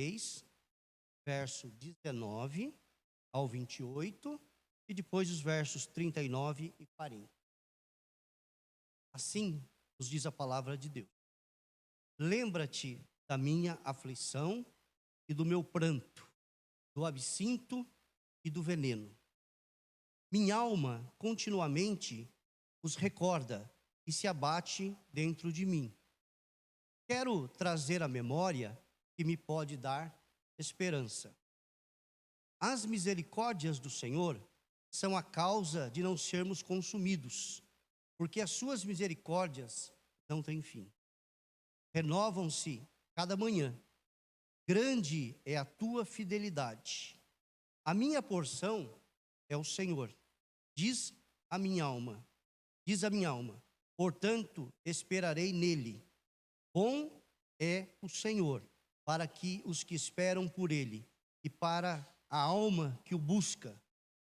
6, verso 19 ao 28, e depois os versos 39 e 40. Assim nos diz a palavra de Deus. Lembra-te da minha aflição e do meu pranto, do absinto e do veneno. Minha alma continuamente os recorda e se abate dentro de mim. Quero trazer à memória que me pode dar esperança. As misericórdias do Senhor são a causa de não sermos consumidos, porque as suas misericórdias não têm fim. Renovam-se cada manhã. Grande é a tua fidelidade. A minha porção é o Senhor. Diz a minha alma, portanto esperarei nele. Bom é o Senhor para que os que esperam por ele e para a alma que o busca.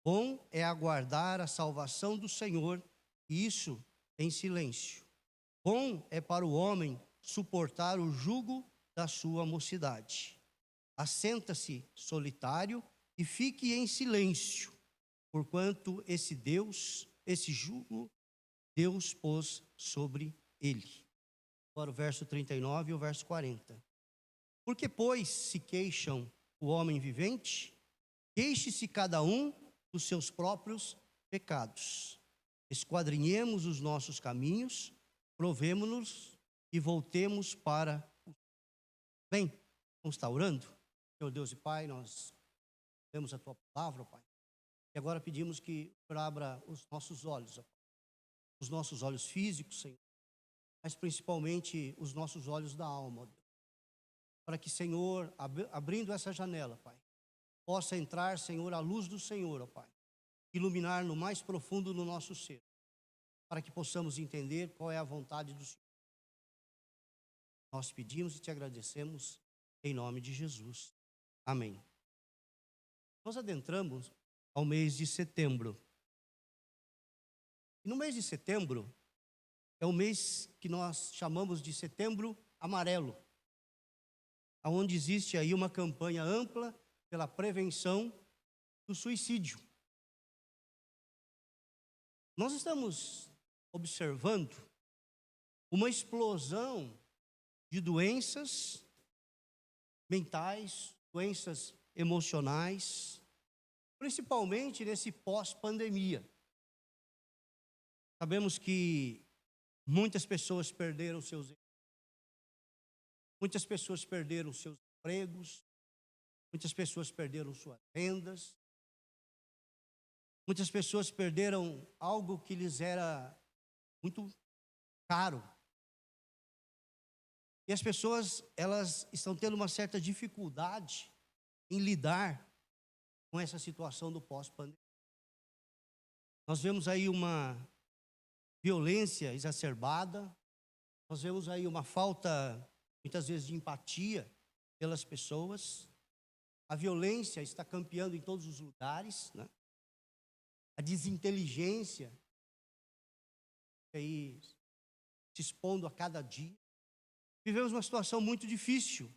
Bom é aguardar a salvação do Senhor, e isso em silêncio. Bom é para o homem suportar o jugo da sua mocidade. Assenta-se solitário e fique em silêncio, porquanto esse jugo, Deus pôs sobre ele. Agora o verso 39 e o verso 40. Porque, pois, se queixam o homem vivente, queixe-se cada um dos seus próprios pecados. Esquadrinhemos os nossos caminhos, provemo-nos e voltemos para o... Bem, vamos estar orando? Senhor Deus e Pai, nós temos a Tua palavra, ó Pai. E agora pedimos que o Senhor abra os nossos olhos, ó Pai. Os nossos olhos físicos, Senhor, mas principalmente os nossos olhos da alma, ó Deus. Para que, Senhor, abrindo essa janela, Pai, possa entrar, Senhor, a luz do Senhor, ó Pai, iluminar no mais profundo do nosso ser, para que possamos entender qual é a vontade do Senhor. Nós pedimos e te agradecemos em nome de Jesus. Amém. Nós adentramos ao mês de setembro. E no mês de setembro, é o mês que nós chamamos de Setembro Amarelo, onde existe aí uma campanha ampla pela prevenção do suicídio. Nós estamos observando uma explosão de doenças mentais, doenças emocionais, principalmente nesse pós-pandemia. Sabemos que muitas pessoas perderam muitas pessoas perderam seus empregos, muitas pessoas perderam suas rendas, muitas pessoas perderam algo que lhes era muito caro. E as pessoas, elas estão tendo uma certa dificuldade em lidar com essa situação do pós-pandemia. Nós vemos aí uma violência exacerbada, nós vemos aí uma falta, muitas vezes, de empatia pelas pessoas. A violência está campeando em todos os lugares, né? A desinteligência aí se expondo a cada dia. Vivemos uma situação muito difícil.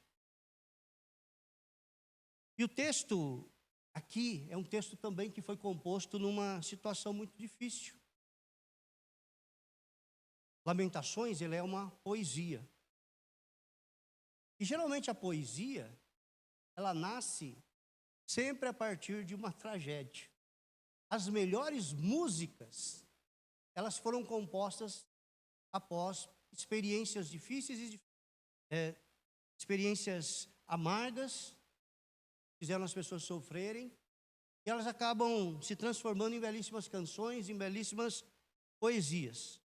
E o texto aqui é um texto também que foi composto numa situação muito difícil. Lamentações, ele é uma poesia. E geralmente a poesia, ela nasce sempre a partir de uma tragédia. As melhores músicas, elas foram compostas após experiências difíceis e experiências amargas, fizeram as pessoas sofrerem, e elas acabam se transformando em belíssimas canções, em belíssimas poesias.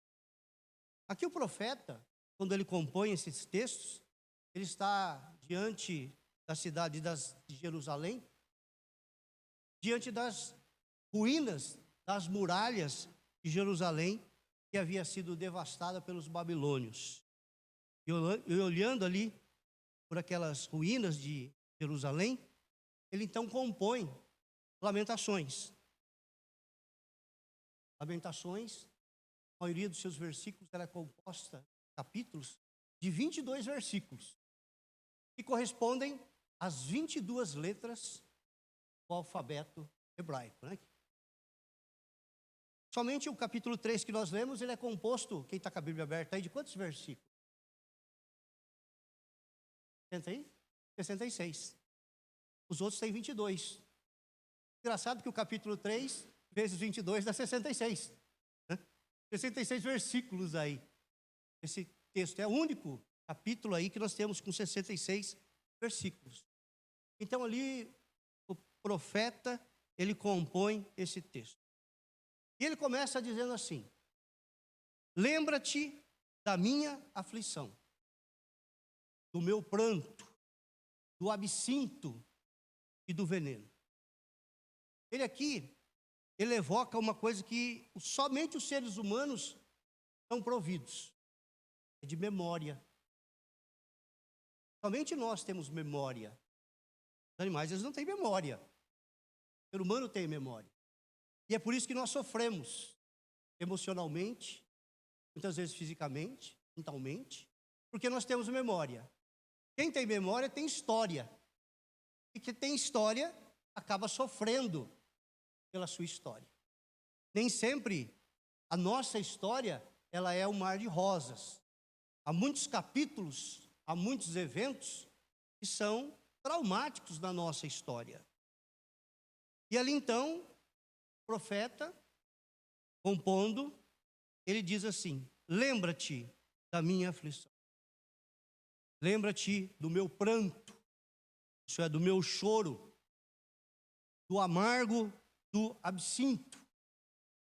Aqui o profeta, quando ele compõe esses textos, ele está diante da cidade de Jerusalém, diante das ruínas das muralhas de Jerusalém, que havia sido devastada pelos babilônios. E olhando ali por aquelas ruínas de Jerusalém, ele então compõe Lamentações. Lamentações, a maioria dos seus versículos era composta, capítulos, de 22 versículos, que correspondem as 22 letras do alfabeto hebraico, né? Somente o capítulo 3 que nós lemos, ele é composto, quem está com a Bíblia aberta aí, de quantos versículos? Senta aí? 66. Os outros têm 22. Engraçado que o capítulo 3 vezes 22 dá 66. Né? 66 versículos aí. Esse texto é o único capítulo aí que nós temos com 66 versículos. Então ali o profeta, ele compõe esse texto. E ele começa dizendo assim: lembra-te da minha aflição, do meu pranto, do absinto e do veneno. Ele aqui, ele evoca uma coisa que somente os seres humanos são providos, é de memória. Somente nós temos memória. Os animais, eles não têm memória. O ser humano tem memória. E é por isso que nós sofremos emocionalmente, muitas vezes fisicamente, mentalmente, porque nós temos memória. Quem tem memória tem história. E quem tem história acaba sofrendo pela sua história. Nem sempre a nossa história, ela é um mar de rosas. Há muitos capítulos, há muitos eventos que são traumáticos na nossa história. E ali então, o profeta, compondo, ele diz assim: lembra-te da minha aflição. Lembra-te do meu pranto, isso é, do meu choro, do amargo, do absinto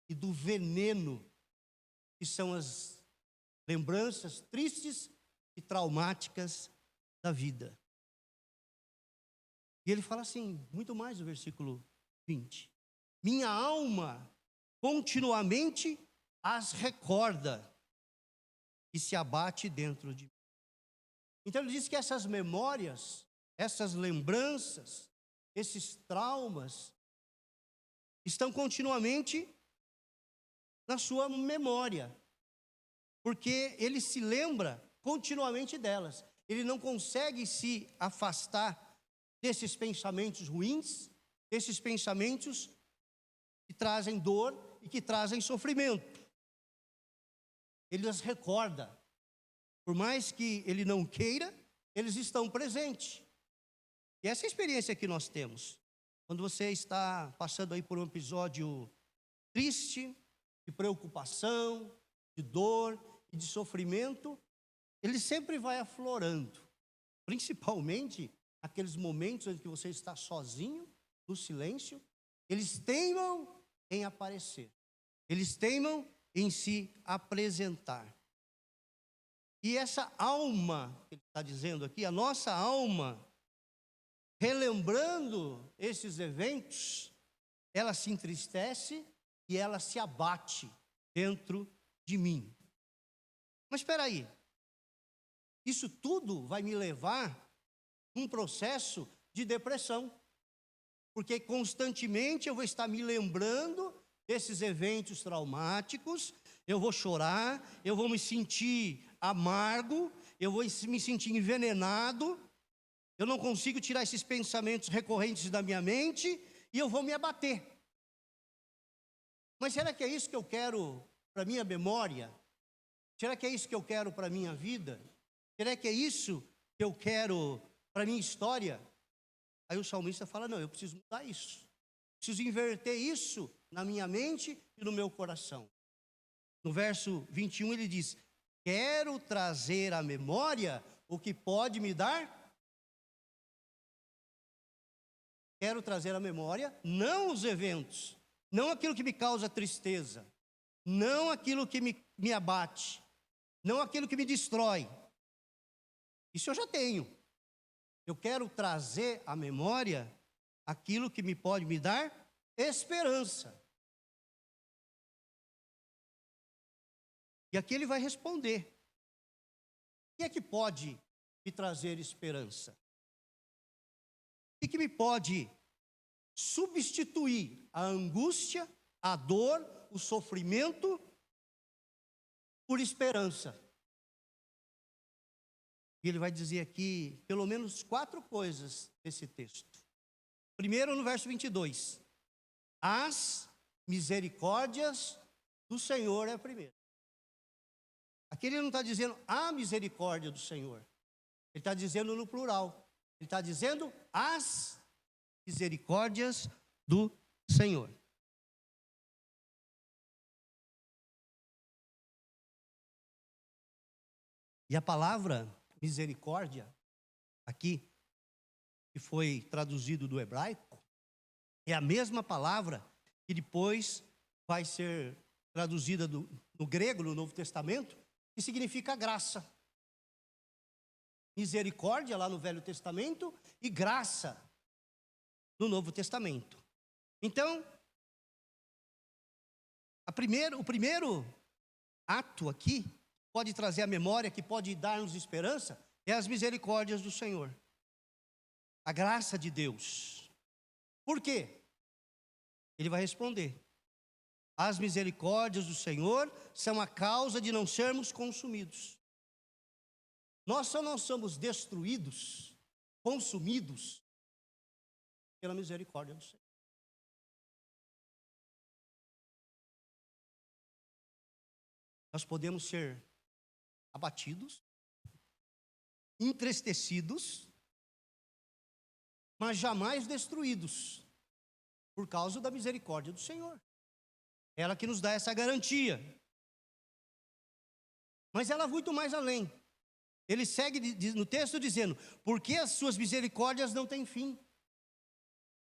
e do veneno, que são as lembranças tristes e traumáticas da vida. E ele fala assim, muito mais no versículo 20: minha alma continuamente as recorda e se abate dentro de mim. Então ele diz que essas memórias, essas lembranças, esses traumas estão continuamente na sua memória, porque ele se lembra continuamente delas. Ele não consegue se afastar desses pensamentos ruins, desses pensamentos que trazem dor e que trazem sofrimento. Ele as recorda. Por mais que ele não queira, eles estão presentes. E essa é a experiência que nós temos. Quando você está passando aí por um episódio triste, de preocupação, de dor e de sofrimento, ele sempre vai aflorando. Principalmente aqueles momentos em que você está sozinho, no silêncio, eles teimam em aparecer. Eles teimam em se apresentar. E essa alma, que ele está dizendo aqui, a nossa alma, relembrando esses eventos, ela se entristece e ela se abate dentro de mim. Mas espera aí, isso tudo vai me levar a um processo de depressão, porque constantemente eu vou estar me lembrando desses eventos traumáticos, eu vou chorar, eu vou me sentir amargo, eu vou me sentir envenenado, eu não consigo tirar esses pensamentos recorrentes da minha mente e eu vou me abater. Mas será que é isso que eu quero para a minha memória? Será que é isso que eu quero para a minha vida? Será que é isso que eu quero para a minha história? Aí o salmista fala, não, eu preciso mudar isso. Preciso inverter isso na minha mente e no meu coração. No verso 21 ele diz, quero trazer à memória o que pode me dar. Quero trazer à memória não os eventos, não aquilo que me causa tristeza, não aquilo que me abate, não aquilo que me destrói. Isso eu já tenho. Eu quero trazer à memória aquilo que me pode me dar esperança. E aqui ele vai responder. O que é que pode me trazer esperança? O que me pode substituir a angústia, a dor, o sofrimento por esperança? E ele vai dizer aqui pelo menos 4 coisas desse texto. Primeiro, no verso 22. As misericórdias do Senhor é a primeira. Aqui ele não está dizendo a misericórdia do Senhor. Ele está dizendo no plural. Ele está dizendo as misericórdias do Senhor. E a palavra misericórdia, aqui, que foi traduzido do hebraico, é a mesma palavra que depois vai ser traduzida no grego, no Novo Testamento, que significa graça. Misericórdia lá no Velho Testamento e graça no Novo Testamento. Então, o primeiro ato aqui, pode trazer a memória, que pode dar-nos esperança, é as misericórdias do Senhor. A graça de Deus. Por quê? Ele vai responder. As misericórdias do Senhor são a causa de não sermos consumidos. Nós só não somos destruídos, consumidos, pela misericórdia do Senhor. Nós podemos ser abatidos, entristecidos, mas jamais destruídos, por causa da misericórdia do Senhor. Ela que nos dá essa garantia. Mas ela vai muito mais além. Ele segue no texto dizendo, porque as suas misericórdias não têm fim.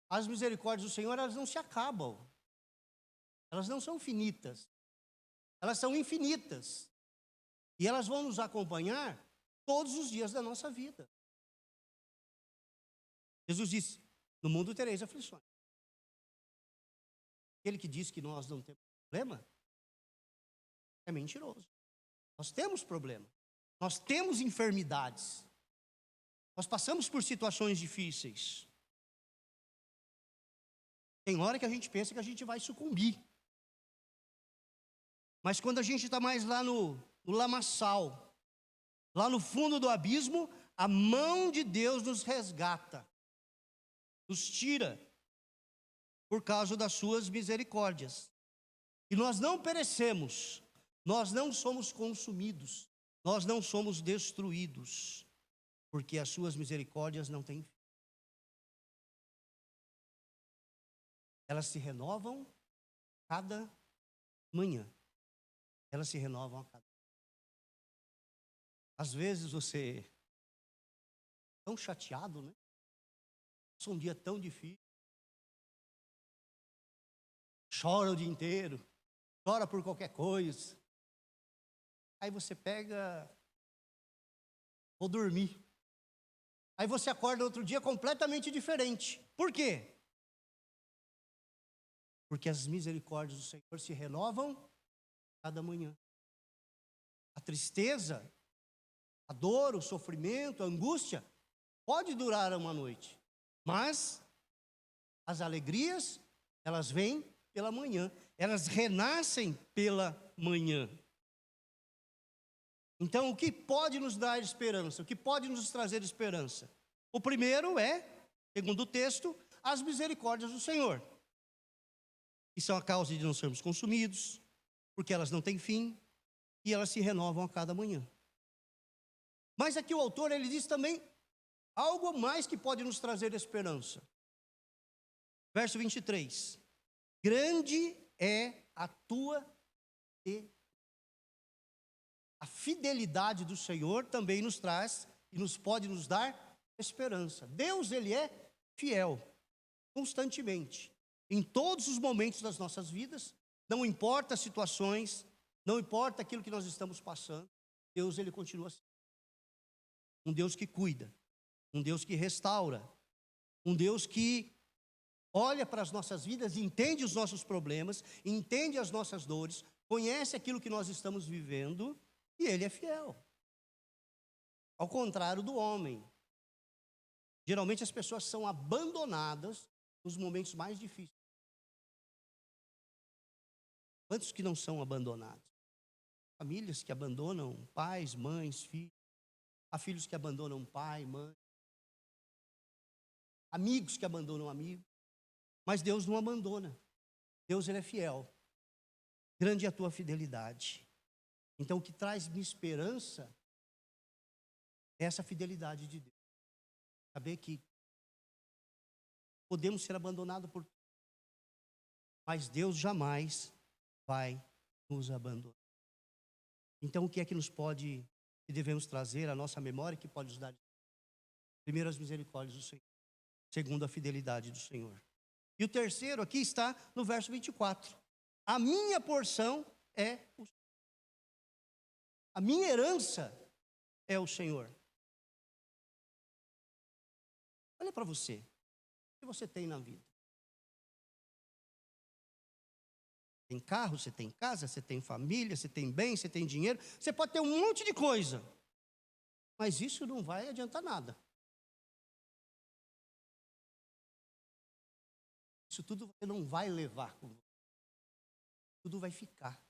As misericórdias do Senhor, elas não se acabam. Elas não são finitas. Elas são infinitas. E elas vão nos acompanhar todos os dias da nossa vida. Jesus disse, no mundo tereis aflições. Aquele que diz que nós não temos problema, é mentiroso. Nós temos problema. Nós temos enfermidades. Nós passamos por situações difíceis. Tem hora que a gente pensa que a gente vai sucumbir. Mas quando a gente está mais lá no lamaçal, lá no fundo do abismo, a mão de Deus nos resgata, nos tira, por causa das suas misericórdias. E nós não perecemos, nós não somos consumidos, nós não somos destruídos, porque as suas misericórdias não têm fim. Elas se renovam cada manhã. Elas se renovam a cada manhã. Às vezes você é tão chateado, né? Passou um dia tão difícil. Chora o dia inteiro. Chora por qualquer coisa. Aí você pega, vou dormir. Aí você acorda outro dia completamente diferente. Por quê? Porque as misericórdias do Senhor se renovam cada manhã. A tristeza, a dor, o sofrimento, a angústia pode durar uma noite, mas as alegrias, elas vêm pela manhã, elas renascem pela manhã. Então, o que pode nos dar esperança? O que pode nos trazer esperança? O primeiro é, segundo o texto, as misericórdias do Senhor, que são a causa de não sermos consumidos, porque elas não têm fim e elas se renovam a cada manhã. Mas aqui o autor, ele diz também algo mais que pode nos trazer esperança. Verso 23. Grande é a tua fidelidade. A fidelidade do Senhor também nos traz e nos pode nos dar esperança. Deus, ele é fiel, constantemente, em todos os momentos das nossas vidas, não importa as situações, não importa aquilo que nós estamos passando, Deus, ele continua assim. Um Deus que cuida, um Deus que restaura, um Deus que olha para as nossas vidas, entende os nossos problemas, entende as nossas dores, conhece aquilo que nós estamos vivendo e ele é fiel. Ao contrário do homem. Geralmente as pessoas são abandonadas nos momentos mais difíceis. Quantos que não são abandonados? Famílias que abandonam pais, mães, filhos. Há filhos que abandonam pai, mãe, amigos que abandonam amigos, mas Deus não abandona. Deus, ele é fiel. Grande é a tua fidelidade. Então, o que traz-me esperança é essa fidelidade de Deus. Saber que podemos ser abandonados por tudo, mas Deus jamais vai nos abandonar. Então, o que é que nos pode, que devemos trazer à nossa memória, que pode nos dar? Primeiro, as misericórdias do Senhor. Segundo, a fidelidade do Senhor. E o terceiro aqui está no verso 24. A minha porção é o Senhor. A minha herança é o Senhor. Olha para você. O que você tem na vida? Tem carro, você tem casa, você tem família, você tem bem, você tem dinheiro. Você pode ter um monte de coisa. Mas isso não vai adiantar nada. Isso tudo você não vai levar com você. Tudo vai ficar.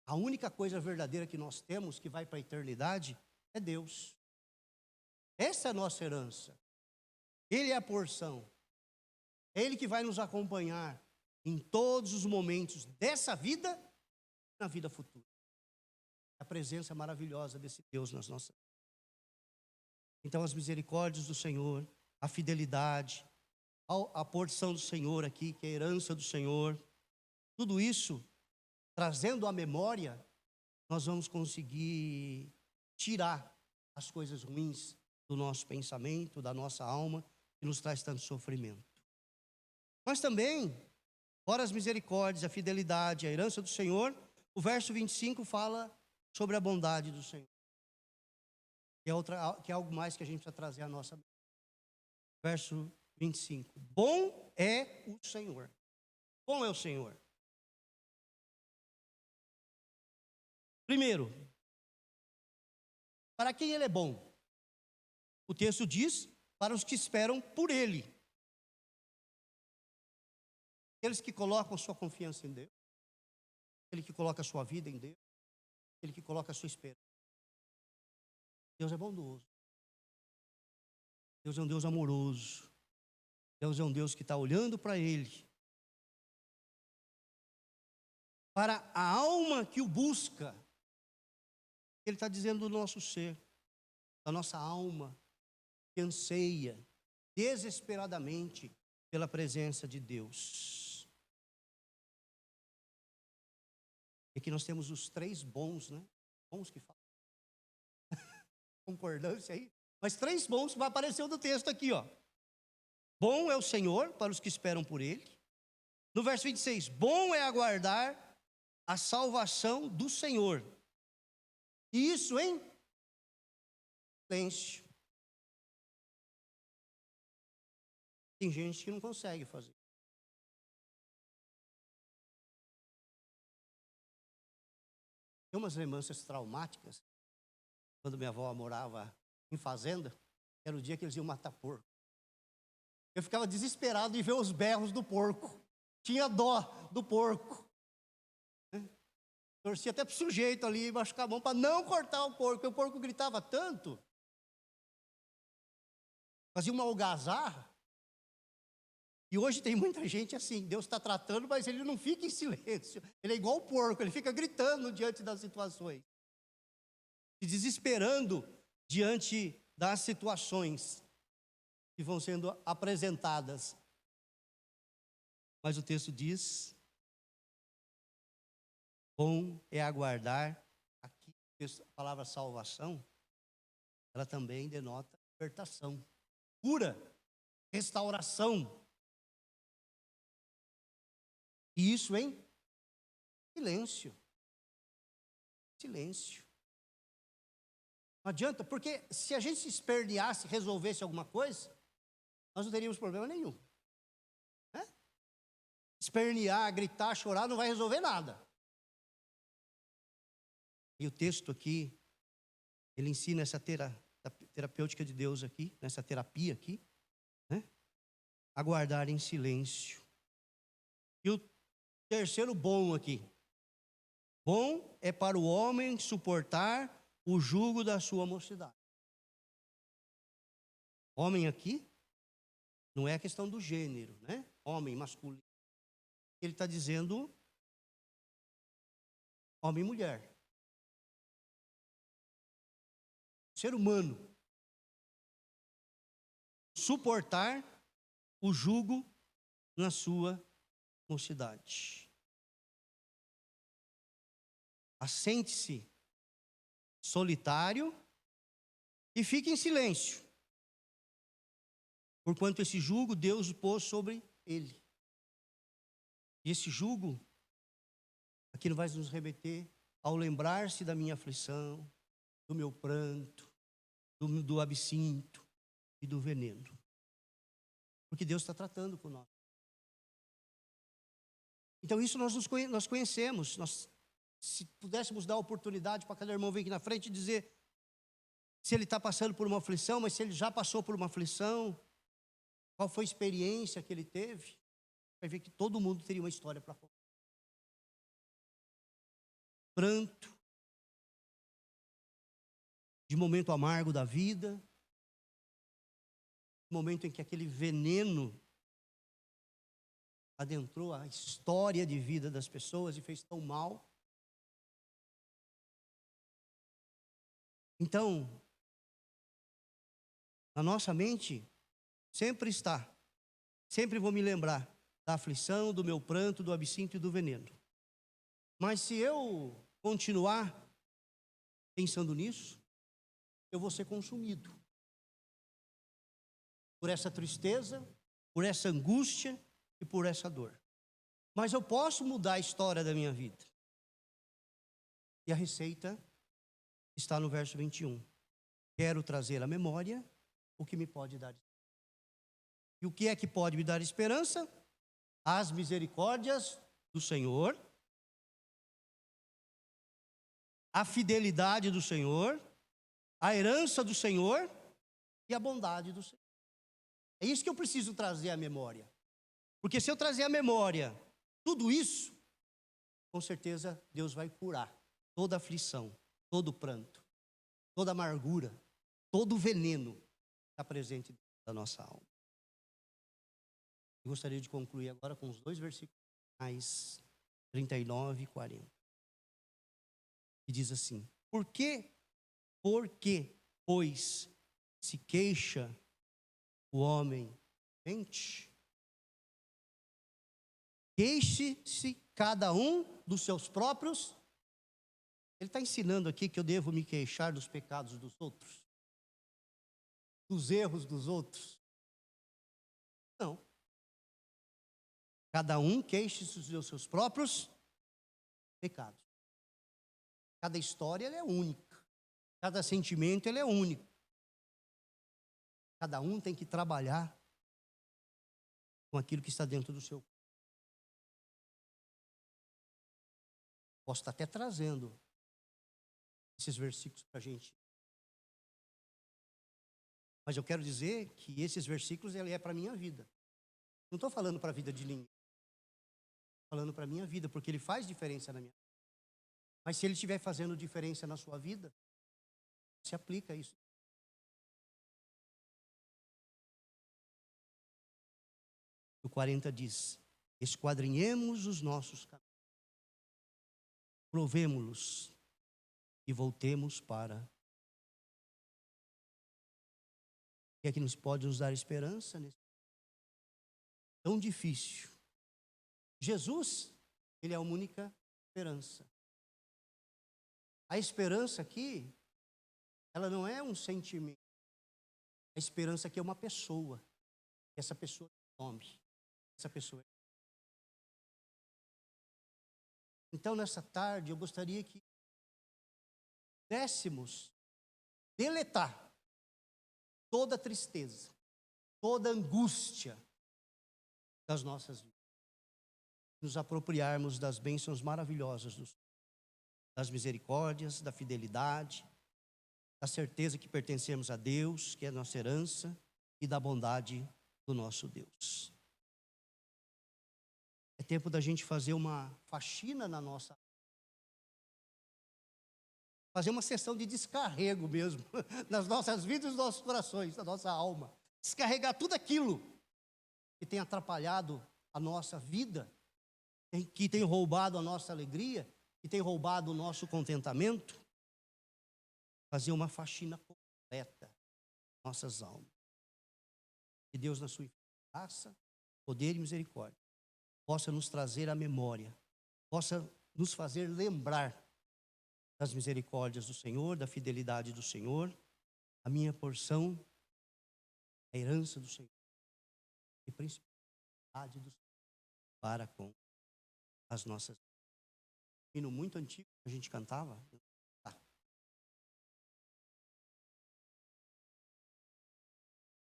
A única coisa verdadeira que nós temos, que vai para a eternidade, é Deus. Essa é a nossa herança. Ele é a porção. É Ele que vai nos acompanhar em todos os momentos dessa vida e na vida futura. A presença maravilhosa desse Deus nas nossas vidas. Então, as misericórdias do Senhor, a fidelidade, a porção do Senhor aqui, que é a herança do Senhor, tudo isso, trazendo à memória, nós vamos conseguir tirar as coisas ruins do nosso pensamento, da nossa alma, que nos traz tanto sofrimento. Mas também, fora as misericórdias, a fidelidade, a herança do Senhor, o verso 25 fala sobre a bondade do Senhor. Que é algo mais que a gente precisa trazer à nossa mente. Verso 25. Bom é o Senhor. Bom é o Senhor. Primeiro, para quem Ele é bom? O texto diz, para os que esperam por Ele. Aqueles que colocam sua confiança em Deus. Aquele que coloca a sua vida em Deus. Aquele que coloca a sua esperança. Deus é bondoso. Deus é um Deus amoroso. Deus é um Deus que está olhando para Ele. Para a alma que o busca. Ele está dizendo do nosso ser, da nossa alma, que anseia desesperadamente pela presença de Deus. E aqui nós temos os três bons, né? Bons que falam. Concordância aí. Mas três bons vai aparecer no texto aqui, ó. Bom é o Senhor para os que esperam por Ele. No verso 26, bom é aguardar a salvação do Senhor. E isso em silêncio. Tem gente que não consegue fazer. Tem umas lembranças traumáticas. Quando minha avó morava em fazenda, era o dia que eles iam matar porco. Eu ficava desesperado de ver os berros do porco. Tinha dó do porco. Torcia até para o sujeito ali, machucar a mão para não cortar o porco, porque o porco gritava tanto. Fazia uma algazarra. E hoje tem muita gente assim, Deus está tratando, mas ele não fica em silêncio. Ele é igual o porco, ele fica gritando diante das situações. Se desesperando diante das situações que vão sendo apresentadas. Mas o texto diz, bom é aguardar, aqui a palavra salvação, ela também denota libertação, cura, restauração. E isso em silêncio. Silêncio. Não adianta, porque se a gente se esperneasse, resolvesse alguma coisa, nós não teríamos problema nenhum. Né? Espernear, gritar, chorar, não vai resolver nada. E o texto aqui, ele ensina essa terapêutica de Deus aqui, nessa terapia aqui, né? Aguardar em silêncio. E o terceiro bom aqui. Bom é para o homem suportar o jugo da sua mocidade. Homem aqui não é a questão do gênero, né? Homem, masculino. Ele está dizendo homem e mulher. Ser humano. Suportar o jugo na sua mocidade. Assente-se solitário e fique em silêncio, porquanto esse jugo Deus pôs sobre ele. E esse jugo, aqui não vai nos remeter ao lembrar-se da minha aflição, do meu pranto, do absinto e do veneno. Porque Deus está tratando com nós. Então isso nós conhecemos. Se pudéssemos dar oportunidade para cada irmão vir aqui na frente e dizer se ele está passando por uma aflição, mas se ele já passou por uma aflição, qual foi a experiência que ele teve, vai ver que todo mundo teria uma história para contar. Pranto, de momento amargo da vida, momento em que aquele veneno adentrou a história de vida das pessoas e fez tão mal. Então, na nossa mente, sempre vou me lembrar da aflição, do meu pranto, do absinto e do veneno. Mas se eu continuar pensando nisso, eu vou ser consumido por essa tristeza, por essa angústia e por essa dor. Mas eu posso mudar a história da minha vida. E a receita está no verso 21. Quero trazer à memória o que me pode dar. E o que é que pode me dar esperança? As misericórdias do Senhor, a fidelidade do Senhor, a herança do Senhor e a bondade do Senhor. É isso que eu preciso trazer à memória. Porque se eu trazer à memória tudo isso, com certeza Deus vai curar toda aflição, todo pranto, toda amargura, todo veneno que está presente na nossa alma. Eu gostaria de concluir agora com os 2 versículos mais 39 e 40. Que diz assim: Porque, pois, se queixa o homem mente, queixe-se cada um dos seus próprios. Ele está ensinando aqui que eu devo me queixar dos pecados dos outros, dos erros dos outros. Não. Cada um queixe-se dos seus próprios pecados. Cada história ela é única. Cada sentimento ele é único. Cada um tem que trabalhar com aquilo que está dentro do seu. Posso estar até trazendo esses versículos para a gente. Mas eu quero dizer que esses versículos ele é para a minha vida. Não estou falando para a vida de ninguém. Estou falando para a minha vida, porque ele faz diferença na minha vida. Mas se ele estiver fazendo diferença na sua vida, se aplica isso. O 40 diz: esquadrinhemos os nossos caminhos, provemo-los e voltemos para. O que é que nos pode nos dar esperança nesse tão difícil? Jesus, ele é a única esperança. A esperança aqui, ela não é um sentimento. A esperança aqui é uma pessoa. Essa pessoa é o nome. Essa pessoa é. Então, nessa tarde, eu gostaria que pudéssemos deletar toda a tristeza, toda a angústia das nossas vidas. Nos apropriarmos das bênçãos maravilhosas, das misericórdias, da fidelidade, da certeza que pertencemos a Deus, que é a nossa herança, e da bondade do nosso Deus. É tempo da gente fazer uma faxina na nossa. fazer uma sessão de descarrego mesmo, nas nossas vidas e nos nossos corações, na nossa alma. Descarregar tudo aquilo que tem atrapalhado a nossa vida, que tem roubado a nossa alegria, que tem roubado o nosso contentamento. Fazer uma faxina completa em nossas almas. Que Deus, na sua graça, poder e misericórdia, possa nos trazer à memória, possa nos fazer lembrar das misericórdias do Senhor, da fidelidade do Senhor, a minha porção, a herança do Senhor, e principalmente do Senhor para com as nossas vidas. Um hino muito antigo que a gente cantava.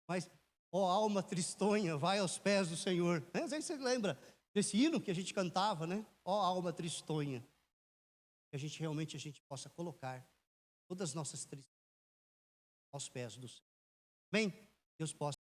Mas, ó alma tristonha, vai aos pés do Senhor. Não sei se você lembra desse hino que a gente cantava, né? Ó alma tristonha. Que a gente possa colocar todas as nossas tristezas aos pés do Senhor. Bem, Deus possa